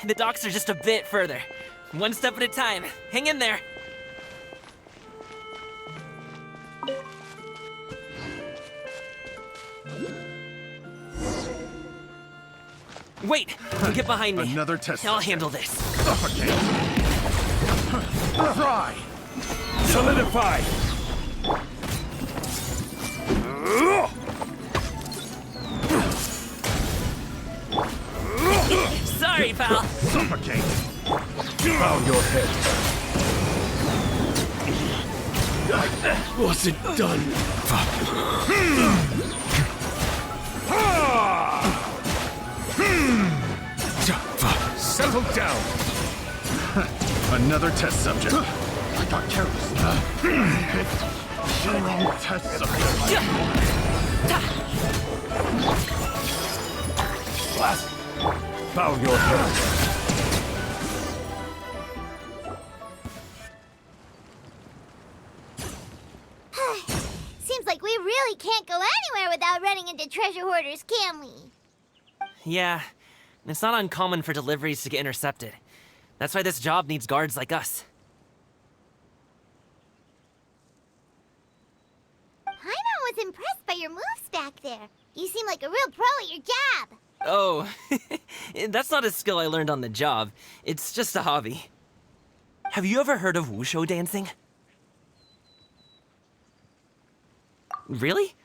The docks are just a bit further. One step at a time. Hang in there. Wait! Get behind me. Another test. I'll handle this. Suffocate. Fry. Solidify! Sorry, pal. Suffocate. Bow your head. Wasn't done. Settle down. Another test subject. I got careless. Test subject. Blast! Bow your head. Seems like we really can't go anywhere without running into treasure hoarders, can we? Yeah, it's not uncommon for deliveries to get intercepted. That's why this job needs guards like us. Paimon was impressed by your moves back there. You seem like a real pro at your job. Oh, that's not a skill I learned on the job. It's just a hobby. Have you ever heard of wushu dancing? Really?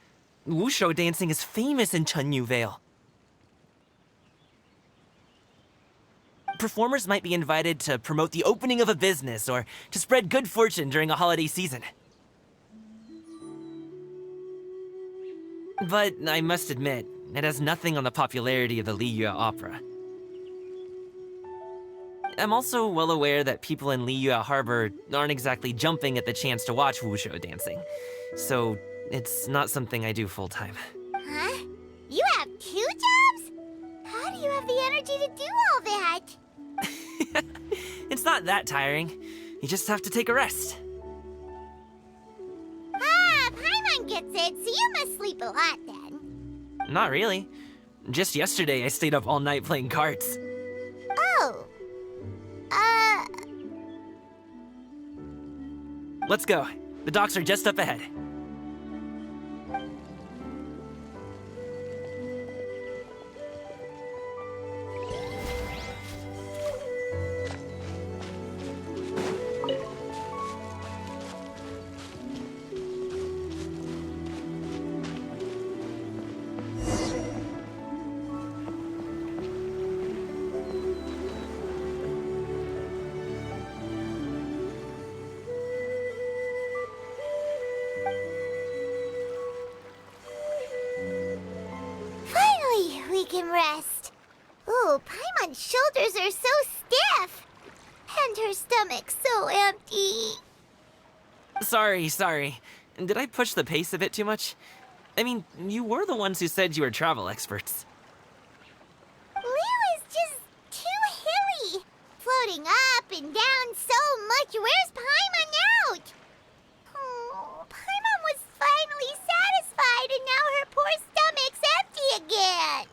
Wushu dancing is famous in Chunyu Vale. Performers might be invited to promote the opening of a business or to spread good fortune during a holiday season. But I must admit, it has nothing on the popularity of the Liyue opera. I'm also well aware that people in Liyue Harbor aren't exactly jumping at the chance to watch wushu dancing, so it's not something I do full-time. Huh? You have 2 jobs? How do you have the energy to do all that? It's not that tiring. You just have to take a rest. Ah, Paimon gets it, so you must sleep a lot then. Not really. Just yesterday, I stayed up all night playing cards. Oh. Let's go. The docks are just up ahead. Finally, we can rest. Ooh, Paimon's shoulders are so stiff. And her stomach's so empty. Sorry. Did I push the pace a bit too much? I mean, you were the ones who said you were travel experts. Liu is just too hilly. Floating up and down so much. Where's Paimon out? Oh, Paimon was finally satisfied and now her poor stomach's empty again.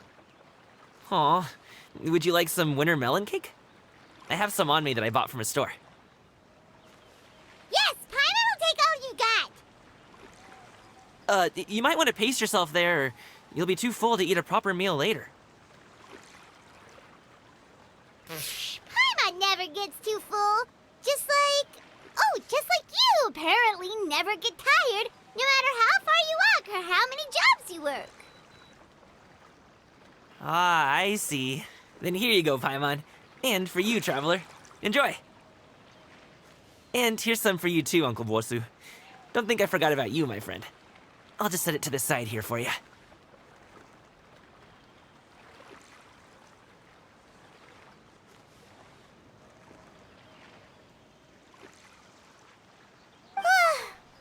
Aw, would you like some winter melon cake? I have some on me that I bought from a store. Yes, Paimon will take all you got. You might want to pace yourself there, or you'll be too full to eat a proper meal later. Paimon never gets too full. Just like you apparently never get tired, no matter how far you walk or how many jobs you work. Ah, I see. Then here you go, Paimon. And for you, traveler. Enjoy. And here's some for you too, Uncle Bosu. Don't think I forgot about you, my friend. I'll just set it to the side here for you.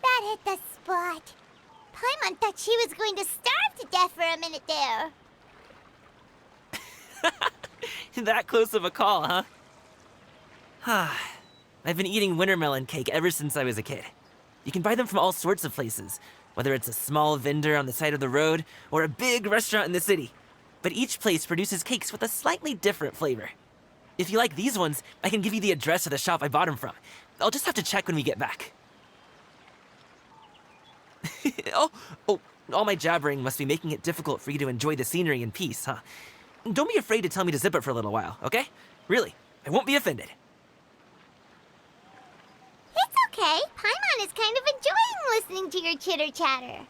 That hit the spot. Paimon thought she was going to starve to death for a minute there. That close of a call, huh? I've been eating winter melon cake ever since I was a kid. You can buy them from all sorts of places, whether it's a small vendor on the side of the road or a big restaurant in the city. But each place produces cakes with a slightly different flavor. If you like these ones, I can give you the address of the shop I bought them from. I'll just have to check when we get back. Oh, all my jabbering must be making it difficult for you to enjoy the scenery in peace, huh? Don't be afraid to tell me to zip it for a little while, okay? Really, I won't be offended. It's okay. Paimon is kind of enjoying listening to your chitter-chatter.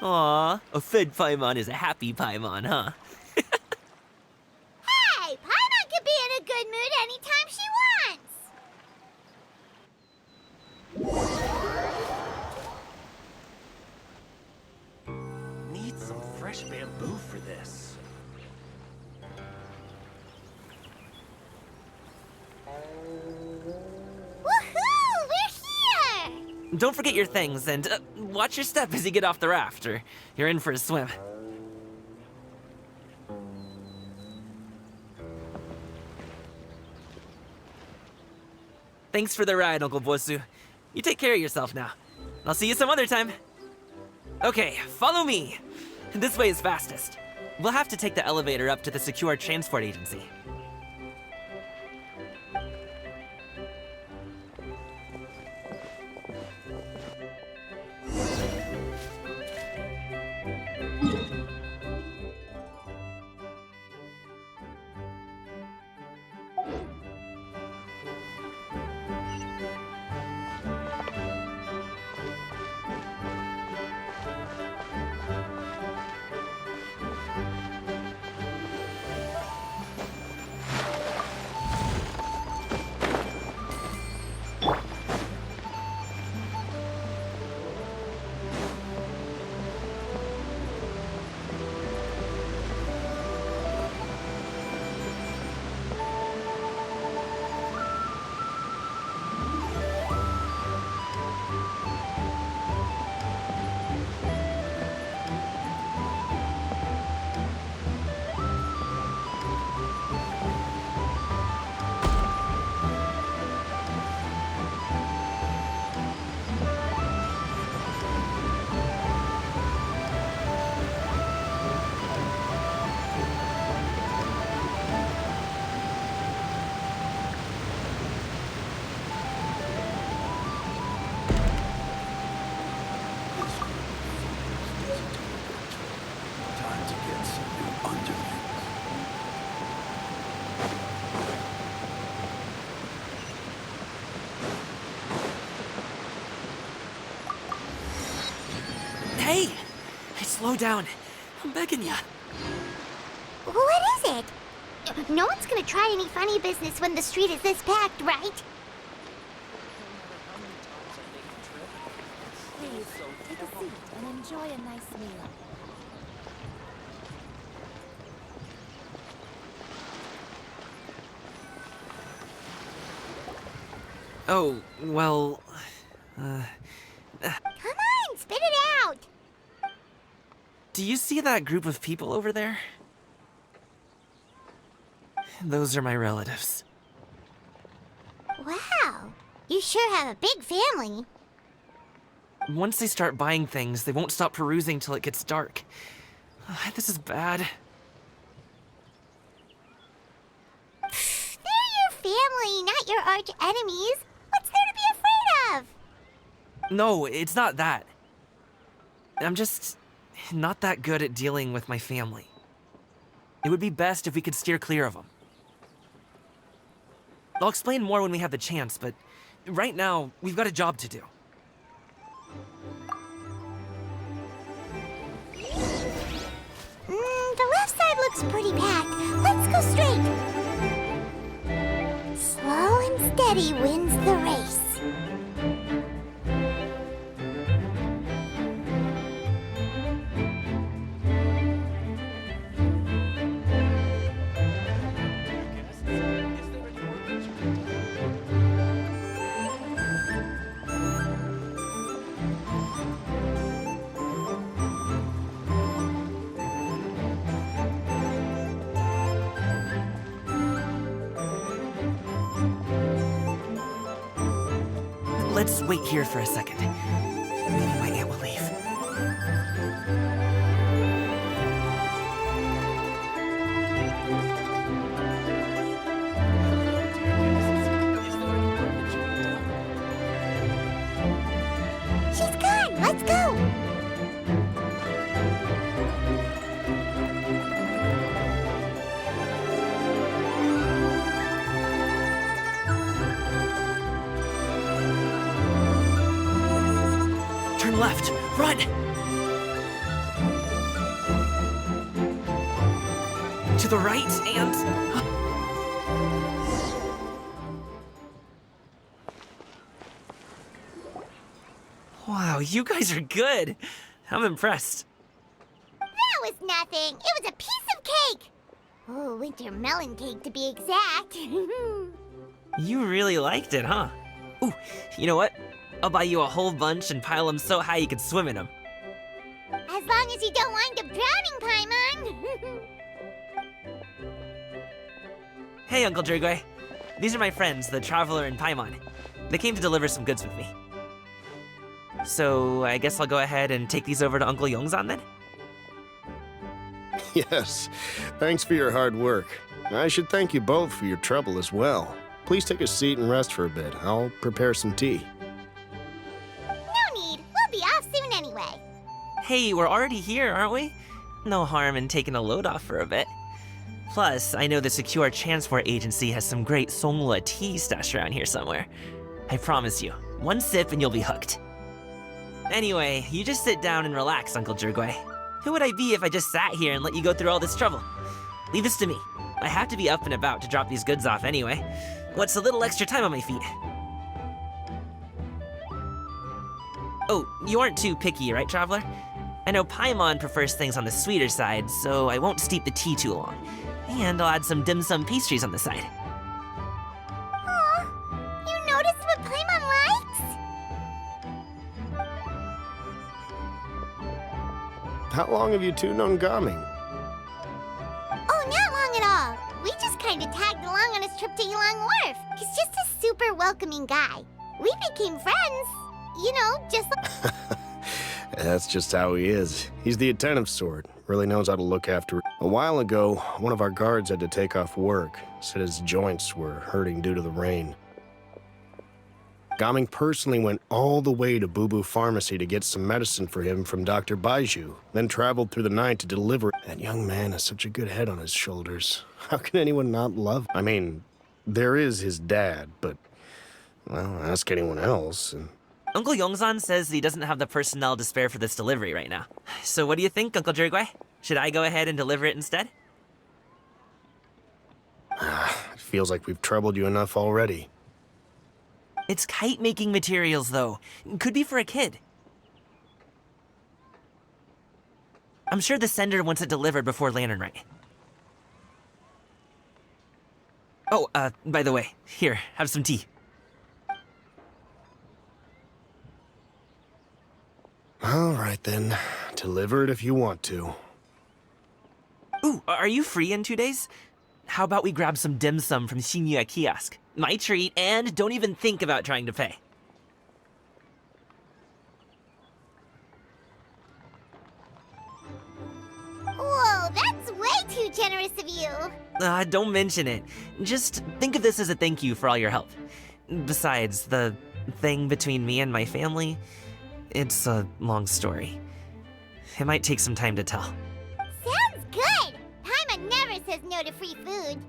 Aw, a fed Paimon is a happy Paimon, huh? Hey, Paimon can be in a good mood anytime she wants. Need some fresh bamboo for this. Woohoo! We're here! Don't forget your things, and watch your step as you get off the raft, or you're in for a swim. Thanks for the ride, Uncle Bosu. You take care of yourself now. I'll see you some other time. Okay, follow me. This way is fastest. We'll have to take the elevator up to the secure transport agency. Time to get some new underlings. Hey! Slow down. I'm begging ya. What is it? No one's gonna try any funny business when the street is this packed, right? Please, take a seat and enjoy a nice meal. Oh, well... Come on, spit it out! Do you see that group of people over there? Those are my relatives. Wow, you sure have a big family. Once they start buying things, they won't stop perusing till it gets dark. This is bad. They're your family, not your arch enemies. What's there to be afraid of? No, it's not that. I'm just not that good at dealing with my family. It would be best if we could steer clear of them. I'll explain more when we have the chance, but right now, we've got a job to do. The left side looks pretty packed. Let's go straight. Slow and steady wins the race. Let's wait here for a second. Maybe my aunt will leave. Turn left. Run! To the right and... Wow, you guys are good. I'm impressed. That was nothing. It was a piece of cake. Oh, winter melon cake to be exact. You really liked it, huh? Ooh, you know what? I'll buy you a whole bunch and pile them so high you can swim in them. As long as you don't wind up drowning, Paimon. Hey, Uncle Jirgwe. These are my friends, the Traveler and Paimon. They came to deliver some goods with me. So, I guess I'll go ahead and take these over to Uncle Yongzan then? Yes, thanks for your hard work. I should thank you both for your trouble as well. Please take a seat and rest for a bit. I'll prepare some tea. No need. We'll be off soon anyway. Hey, we're already here, aren't we? No harm in taking a load off for a bit. Plus, I know the Secure Transport Agency has some great Songhua tea stashed around here somewhere. I promise you, one sip and you'll be hooked. Anyway, you just sit down and relax, Uncle Jirgwe. Who would I be if I just sat here and let you go through all this trouble? Leave this to me. I have to be up and about to drop these goods off anyway. What's a little extra time on my feet? Oh, you aren't too picky, right, Traveler? I know Paimon prefers things on the sweeter side, so I won't steep the tea too long. And I'll add some dim sum pastries on the side. Aw, you noticed what Paimon likes? How long have you two known Gaming? Oh, not long at all. We just kind of tagged along on his trip to Yulong Wharf. He's just a super welcoming guy. We became friends. You know, just like... That's just how he is. He's the attentive sort. Really knows how to look after it. A while ago, one of our guards had to take off work. Said his joints were hurting due to the rain. Gaming personally went all the way to Boo Boo Pharmacy to get some medicine for him from Dr. Baiju, then traveled through the night to deliver. That young man has such a good head on his shoulders. How can anyone not love him? I mean, there is his dad, but, well, ask anyone else. And Uncle Yongzan says he doesn't have the personnel to spare for this delivery right now. So what do you think, Uncle Jirgwe? Should I go ahead and deliver it instead? It feels like we've troubled you enough already. It's kite-making materials, though. Could be for a kid. I'm sure the sender wants it delivered before Lantern Rite. Oh, by the way, here, have some tea. All right, then. Deliver it if you want to. Ooh, are you free in 2 days? How about we grab some dim sum from Shinya Kiosk? My treat, and don't even think about trying to pay. Whoa, that's way too generous of you. Don't mention it. Just think of this as a thank you for all your help. Besides, the thing between me and my family, it's a long story. It might take some time to tell. Sounds good. Paimon never says no to free food.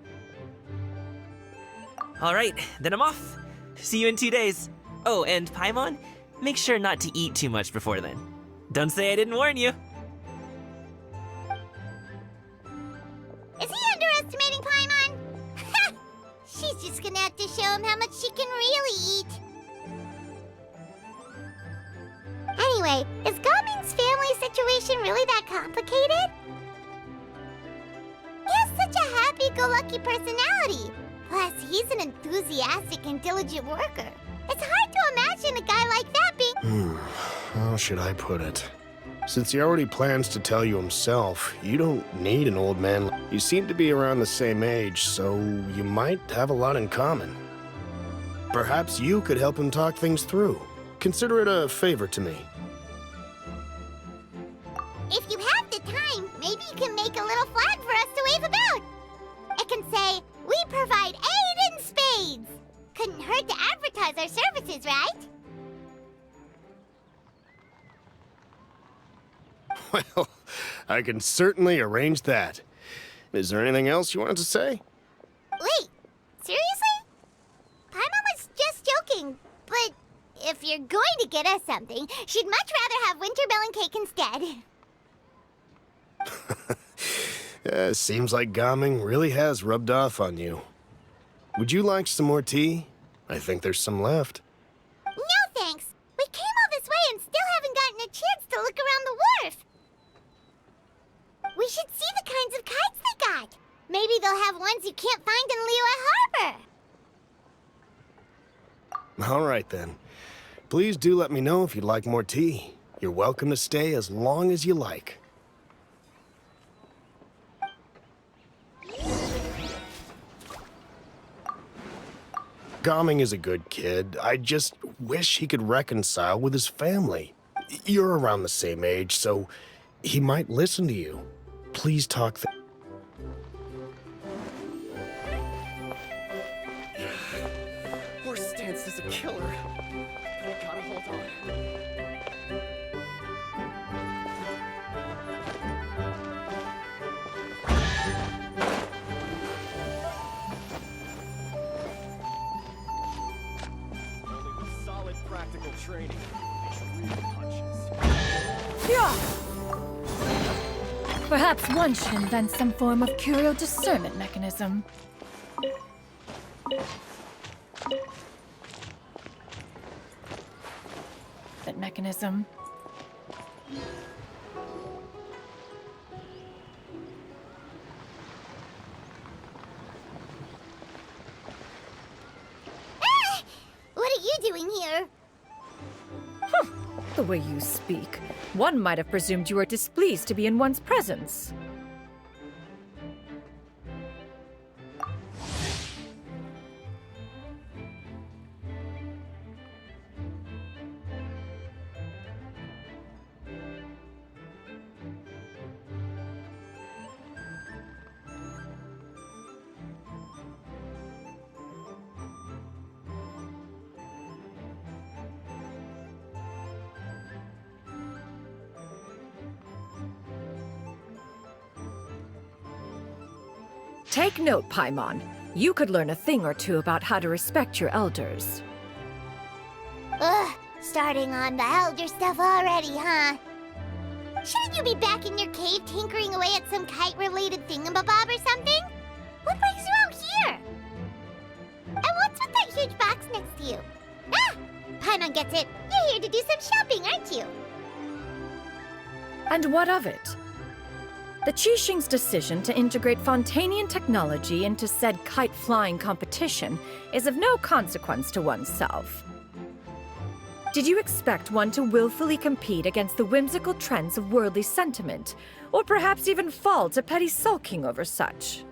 Alright, then I'm off. See you in 2 days. Oh, and Paimon, make sure not to eat too much before then. Don't say I didn't warn you. Is he underestimating Paimon? She's just gonna have to show him how much she can really eat. Anyway, is Gaming's family situation really that complicated? He has such a happy-go-lucky personality. Plus, he's an enthusiastic and diligent worker. It's hard to imagine a guy like that being... How should I put it? Since he already plans to tell you himself, you don't need an old man. You seem to be around the same age, so you might have a lot in common. Perhaps you could help him talk things through. Consider it a favor to me. If you have the time, maybe you can make a little flag for us to wave about. It can say, "We provide aid in spades." Couldn't hurt to advertise our services, right? Well, I can certainly arrange that. Is there anything else you wanted to say? Wait, seriously? Paimon was just joking, but if you're going to get us something, she'd much rather have winter melon cake instead. Seems like Gaming really has rubbed off on you. Would you like some more tea? I think there's some left. No thanks. We came all this way and still haven't gotten a chance to look around the wharf. We should see the kinds of kites they got. Maybe they'll have ones you can't find in Liyue Harbor. All right then. Please do let me know if you'd like more tea. You're welcome to stay as long as you like. Gaming is a good kid. I just wish he could reconcile with his family. You're around the same age, so he might listen to you. Please talk. Horse stance is a killer. I gotta hold on. Only with solid practical training, they real punches. Perhaps one should invent some form of curio discernment mechanism. That mechanism. Ah! What are you doing here? The way you speak, one might have presumed you were displeased to be in one's presence. Take note, Paimon. You could learn a thing or two about how to respect your elders. Ugh, starting on the elder stuff already, huh? Shouldn't you be back in your cave tinkering away at some kite-related thingamabob or something? What brings you out here? And what's with that huge box next to you? Ah! Paimon gets it. You're here to do some shopping, aren't you? And what of it? The Qixing's decision to integrate Fontanian technology into said kite-flying competition is of no consequence to oneself. Did you expect one to willfully compete against the whimsical trends of worldly sentiment, or perhaps even fall to petty sulking over such?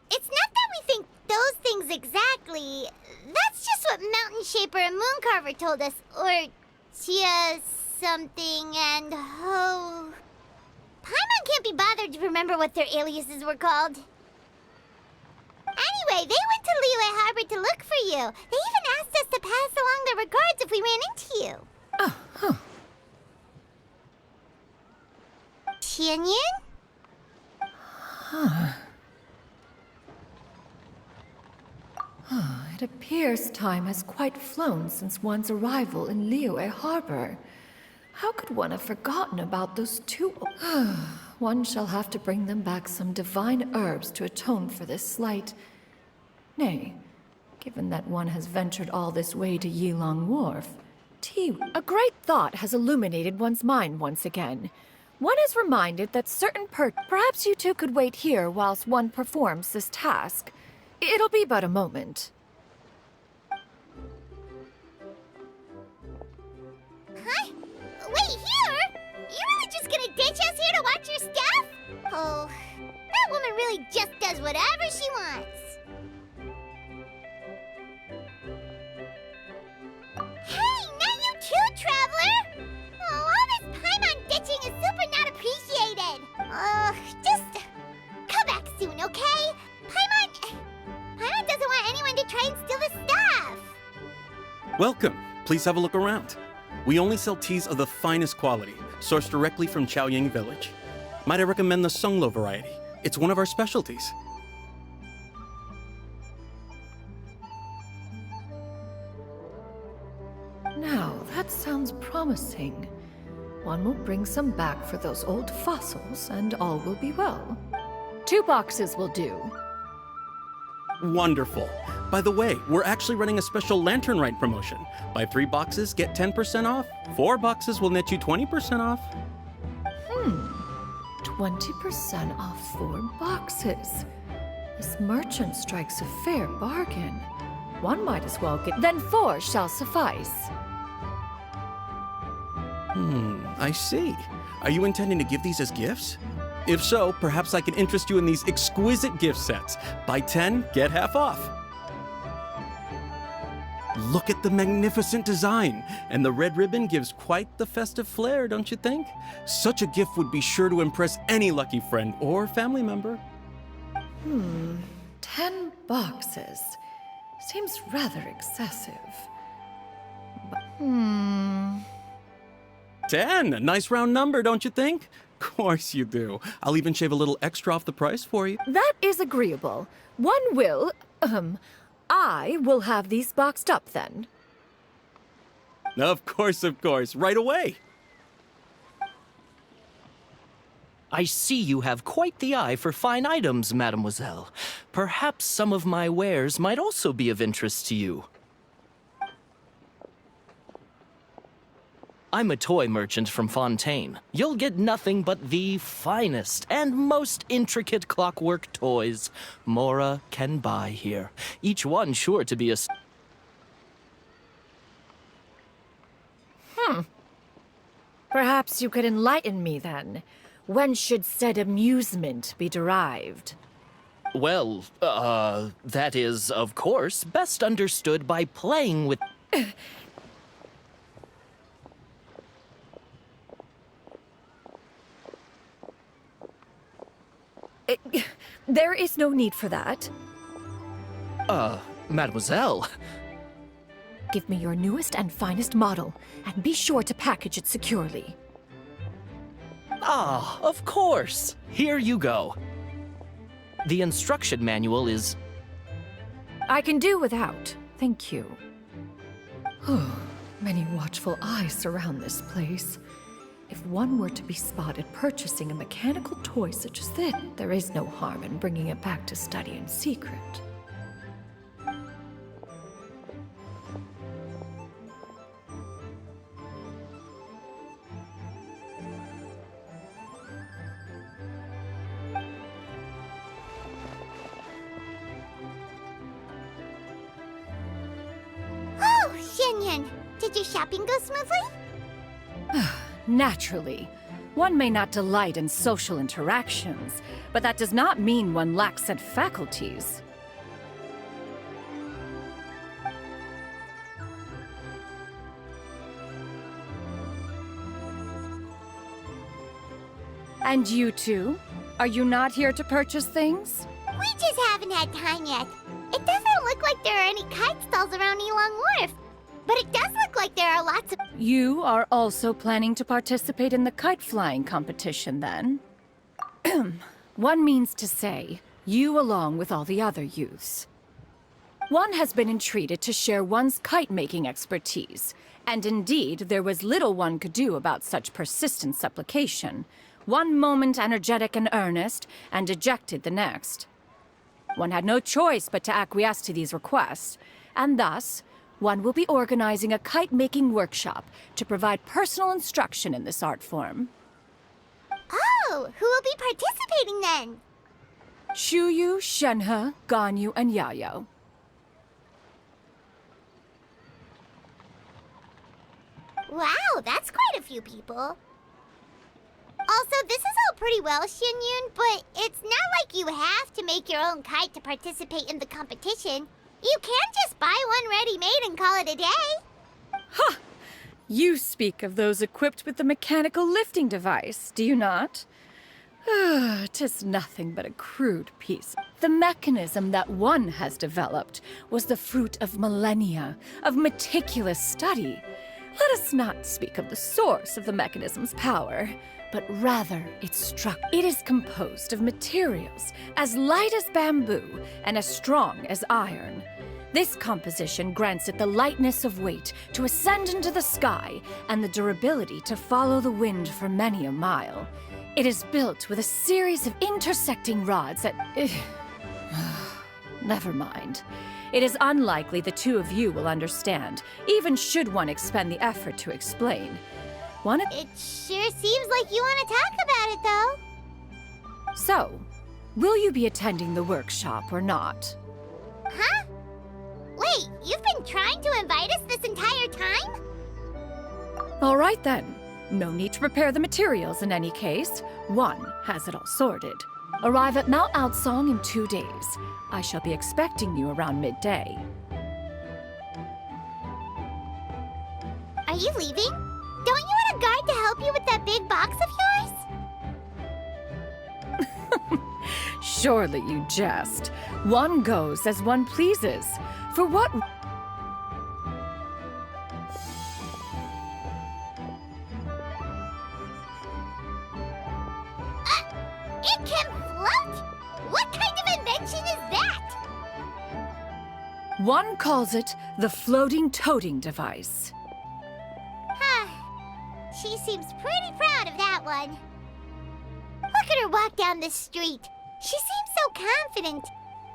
It's not that we think those things exactly. That's just what Mountain Shaper and Mooncarver told us, or just something, and oh... Paimon can't be bothered to remember what their aliases were called. Anyway, they went to Liyue Harbor to look for you. They even asked us to pass along their regards if we ran into you. Oh, huh. Tianyin? It appears time has quite flown since one's arrival in Liyue Harbor. How could one have forgotten about those two? One shall have to bring them back some divine herbs to atone for this slight. Nay, given that one has ventured all this way to Yilong Wharf, tea. A great thought has illuminated one's mind once again. One is reminded that certain perhaps you two could wait here whilst one performs this task. It'll be but a moment. Huh? Wait, here? You really just gonna ditch us here to watch your stuff? Oh, that woman really just does whatever she wants. Hey, not you too, Traveler! Oh, all this Paimon ditching is super not appreciated. Just come back soon, okay? Paimon doesn't want anyone to try and steal the stuff. Welcome. Please have a look around. We only sell teas of the finest quality, sourced directly from Chaoyang Village. Might I recommend the Songlo variety? It's one of our specialties. sounds promising. One will bring some back for those old fossils, and all will be well. 2 boxes will do. Wonderful. By the way, we're actually running a special Lantern Rite promotion. Buy 3 boxes, get 10% off. 4 boxes will net you 20% off. 20% off 4 boxes. This merchant strikes a fair bargain. One might as well get... Then 4 shall suffice. I see. Are you intending to give these as gifts? If so, perhaps I can interest you in these exquisite gift sets. Buy 10, get half off. Look at the magnificent design, and the red ribbon gives quite the festive flair, don't you think? Such a gift would be sure to impress any lucky friend or family member. 10 boxes. Seems rather excessive. 10, a nice round number, don't you think? Of course you do. I'll even shave a little extra off the price for you. That is agreeable. I will have these boxed up then. Of course, right away. I see you have quite the eye for fine items, mademoiselle. Perhaps some of my wares might also be of interest to you. I'm a toy merchant from Fontaine. You'll get nothing but the finest and most intricate clockwork toys Mora can buy here. Each one sure to be a... Perhaps you could enlighten me then. When should said amusement be derived? Well, that is, of course, best understood by playing with... There is no need for that. Mademoiselle... Give me your newest and finest model, and be sure to package it securely. Ah, of course. Here you go. The instruction manual is... I can do without, thank you. Many watchful eyes surround this place. If one were to be spotted purchasing a mechanical toy such as this, there is no harm in bringing it back to study in secret. Oh, Shenyan, did your shopping go smoothly? Naturally. One may not delight in social interactions, but that does not mean one lacks said faculties. And you two? Are you not here to purchase things? We just haven't had time yet. It doesn't look like there are any kite stalls around Elong Wharf, but it does look like there are lots of... You are also planning to participate in the kite flying competition, then? One means to say, you along with all the other youths. One has been entreated to share one's kite-making expertise, and indeed there was little one could do about such persistent supplication. One moment energetic and earnest, and dejected the next. One had no choice but to acquiesce to these requests, and thus, one will be organizing a kite-making workshop to provide personal instruction in this art form. Oh, who will be participating then? Shuyu, Shenhe, Ganyu, and Yayo. Wow, that's quite a few people. Also, this is all pretty well, Xinyun, but it's not like you have to make your own kite to participate in the competition. You can just buy one ready-made and call it a day. Ha! You speak of those equipped with the mechanical lifting device, do you not? 'Tis nothing but a crude piece. The mechanism that one has developed was the fruit of millennia, of meticulous study. Let us not speak of the source of the mechanism's power, but rather its structure. It is composed of materials as light as bamboo and as strong as iron. This composition grants it the lightness of weight to ascend into the sky and the durability to follow the wind for many a mile. It is built with a series of intersecting rods that... Never mind. It is unlikely the two of you will understand, even should one expend the effort to explain. It sure seems like you want to talk about it, though. So, will you be attending the workshop or not? Huh? Wait, you've been trying to invite us this entire time? All right then. No need to prepare the materials in any case. One has it all sorted. Arrive at Mount Outsong in 2 days. I shall be expecting you around midday. Are you leaving? Don't you want a guard to help you with that big box of yours? Surely you jest. One goes as one pleases. For what... It can float? What kind of invention is that? One calls it the floating toting device. Huh. She seems pretty proud of that one. Look at her walk down the street. She seems so confident,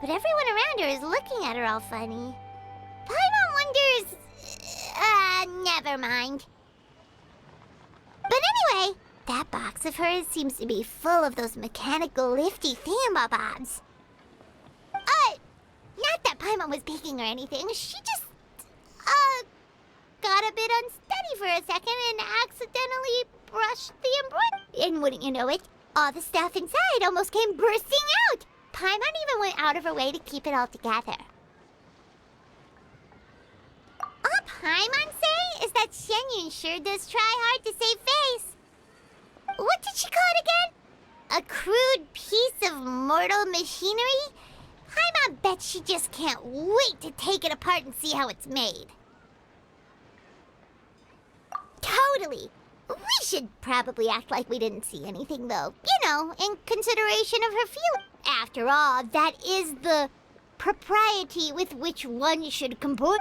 but everyone around her is looking at her all funny. Paimon wonders... never mind. But anyway, that box of hers seems to be full of those mechanical lifty thingamabobs. Not that Paimon was peeking or anything. She just, got a bit unsteady for a second and accidentally brushed the embroidery. And wouldn't you know it, all the stuff inside almost came bursting out. Paimon even went out of her way to keep it all together. All Paimon say is that Shenyun sure does try hard to save face. What did she call it again? A crude piece of mortal machinery? Paimon bet she just can't wait to take it apart and see how it's made. Totally. We should probably act like we didn't see anything, though. You know, in consideration of her feelings. After all, that is the propriety with which one should comport.